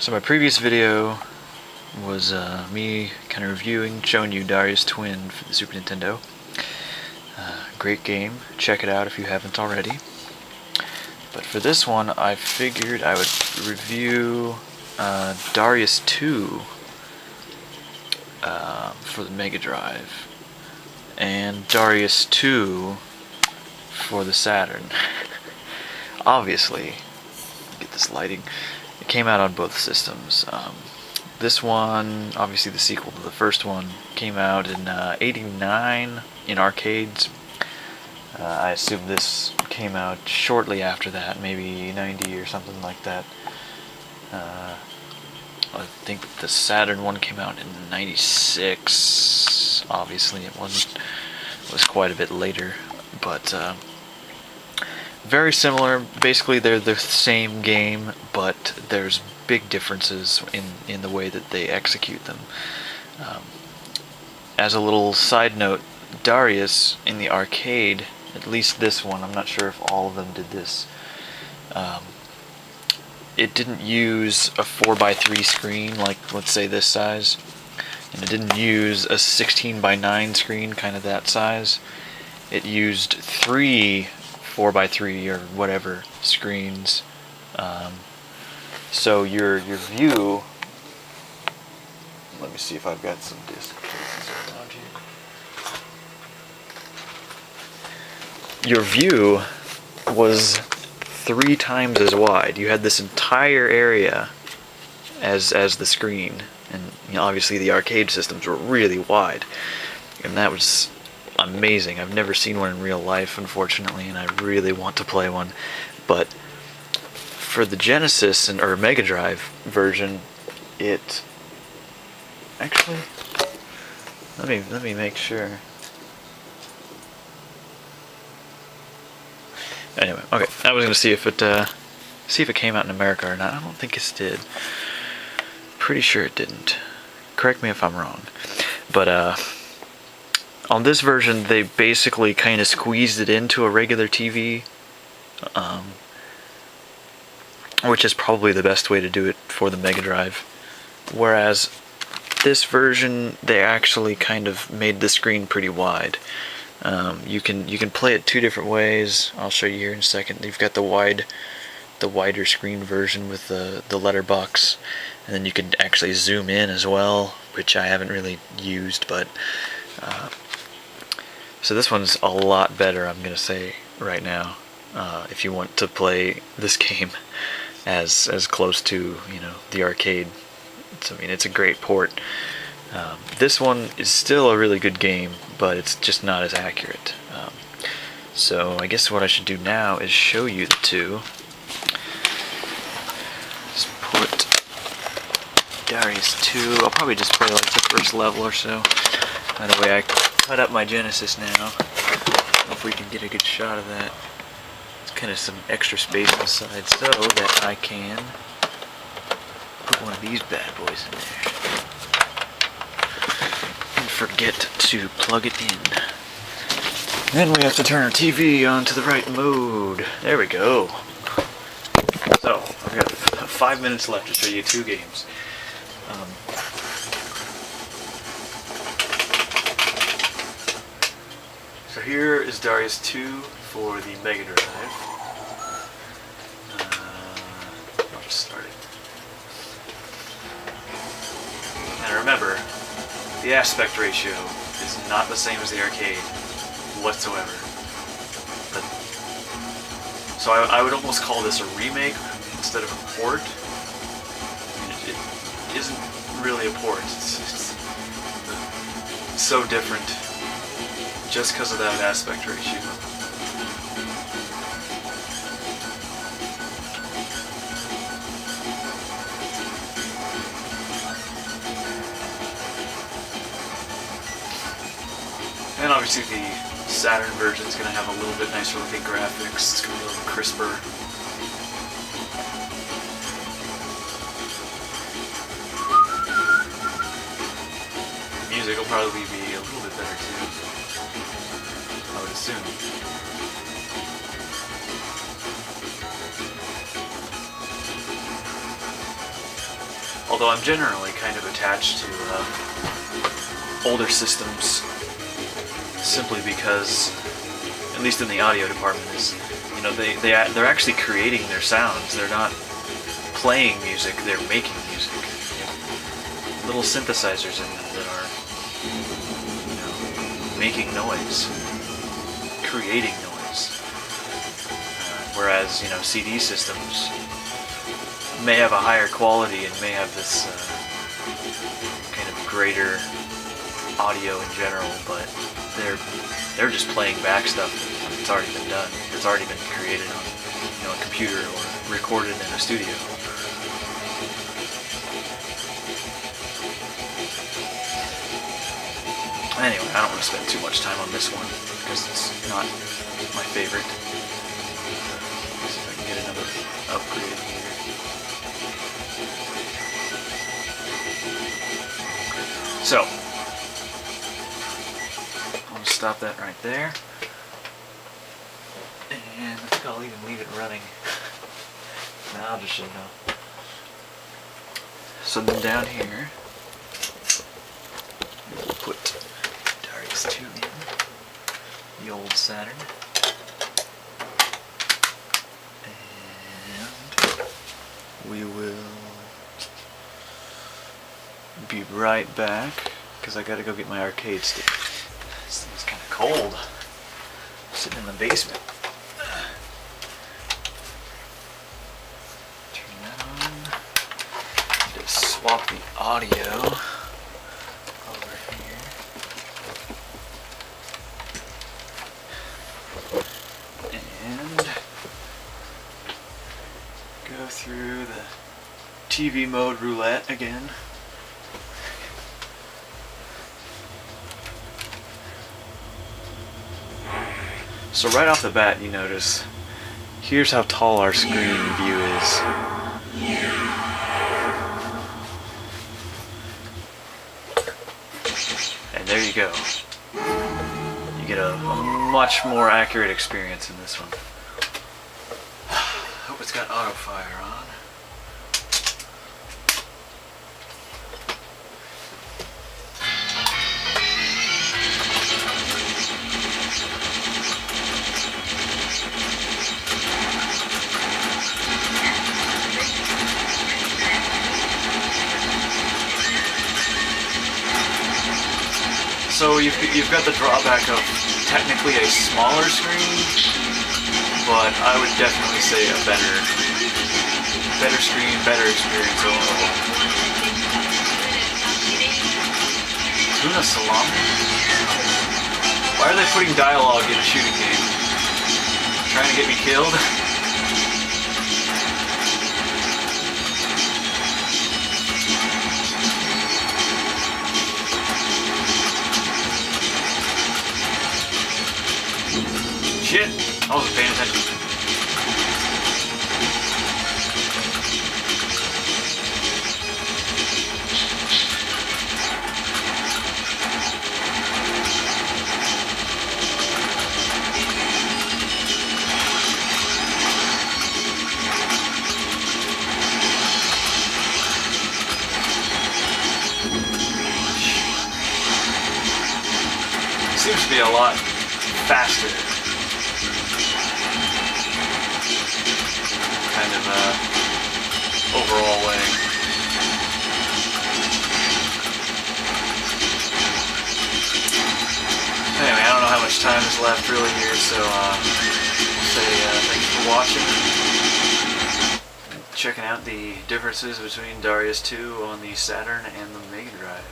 So my previous video was me kind of reviewing, showing you Darius Twin for the Super Nintendo. Great game, check it out if you haven't already. But for this one, I figured I would review Darius 2 for the Mega Drive, and Darius 2 for the Saturn. Obviously, get this lighting. It came out on both systems. This one, obviously the sequel to the first one, came out in '89 in arcades. I assume this came out shortly after that, maybe 90 or something like that. I think the Saturn one came out in '96. Obviously, it wasn't. It was quite a bit later, but very similar. Basically, they're the same game, but there's big differences in the way that they execute them. As a little side note, Darius in the arcade, at least this one, I'm not sure if all of them did this, it didn't use a 4:3 screen like, let's say, this size, and it didn't use a 16:9 screen, kind of that size. It used 3 4:3 or whatever screens. So your view, let me see if I've got some disc cases around here. Your view was 3 times as wide. You had this entire area as the screen, and obviously the arcade systems were really wide, and that was amazing. I've never seen one in real life, unfortunately, and I really want to play one. But for the Genesis or Mega Drive version, it actually, let me make sure. Anyway, okay, I was gonna see if it came out in America or not. I don't think it did. Pretty sure it didn't. Correct me if I'm wrong. But on this version, they basically kind of squeezed it into a regular TV, which is probably the best way to do it for the Mega Drive. Whereas this version, they actually kind of made the screen pretty wide. You can play it 2 different ways. I'll show you here in a second. You've got the wider screen version with the letterbox, and then you can actually zoom in as well, which I haven't really used, but so this one's a lot better, I'm gonna say right now, if you want to play this game as close to, you know, the arcade. I mean, it's a great port. This one is still a really good game, but it's just not as accurate. So I guess what I should do now is show you the 2. Just put Darius 2. I'll probably just play like the first level or so. By the way, I cut up my Genesis now. I don't know if we can get a good shot of that. It's kind of some extra space inside so that I can put one of these bad boys in there. And forget to plug it in. Then we have to turn our TV onto the right mode. There we go. So, I've got 5 minutes left to show you 2 games. So here is Darius 2 for the Mega Drive. I'll just start it. And remember, the aspect ratio is not the same as the arcade whatsoever. So I would almost call this a remake instead of a port. I mean, it isn't really a port. It's so different just because of that aspect ratio. And obviously the Saturn version is going to have a little bit nicer looking graphics. It's going to be a little crisper. The music will probably be a little bit better too, I would assume. Although I'm generally kind of attached to older systems, simply because, at least in the audio department, is, you know, they're actually creating their sounds. They're not playing music, they're making music. Little synthesizers in them that are, you know, making noise, creating noise. Whereas, you know, CD systems may have a higher quality and may have this kind of greater audio in general, but they're just playing back stuff that's already been done. It's already been created on, you know, a computer or recorded in a studio. Anyway, I don't want to spend too much time on this one because it's not my favorite. Let's see if I can get another upgrade here. So, I'll just stop that right there. And I think I'll even leave it running. Now I'll just shut it off. So then down here, we'll put Darius 2 in, the old Saturn. And we will be right back, because I gotta go get my arcade stick. This thing's kind of cold. I'm sitting in the basement. Turn that on. Need to swap the audio over here. And go through the TV mode roulette again. So right off the bat, you notice, here's how tall our screen view is. And there you go. You get a much more accurate experience in this one. Hope it's got auto fire on. So you've got the drawback of technically a smaller screen, but I would definitely say a better screen, better experience overall. Tuna salami? Why are they putting dialogue in a shooting game? Trying to get me killed? Shit! I wasn't paying attention. Seems to be a lot faster. Kind of overall way. Anyway, I don't know how much time is left really here, so I'll say thanks for watching. Checking out the differences between Darius 2 on the Saturn and the Mega Drive.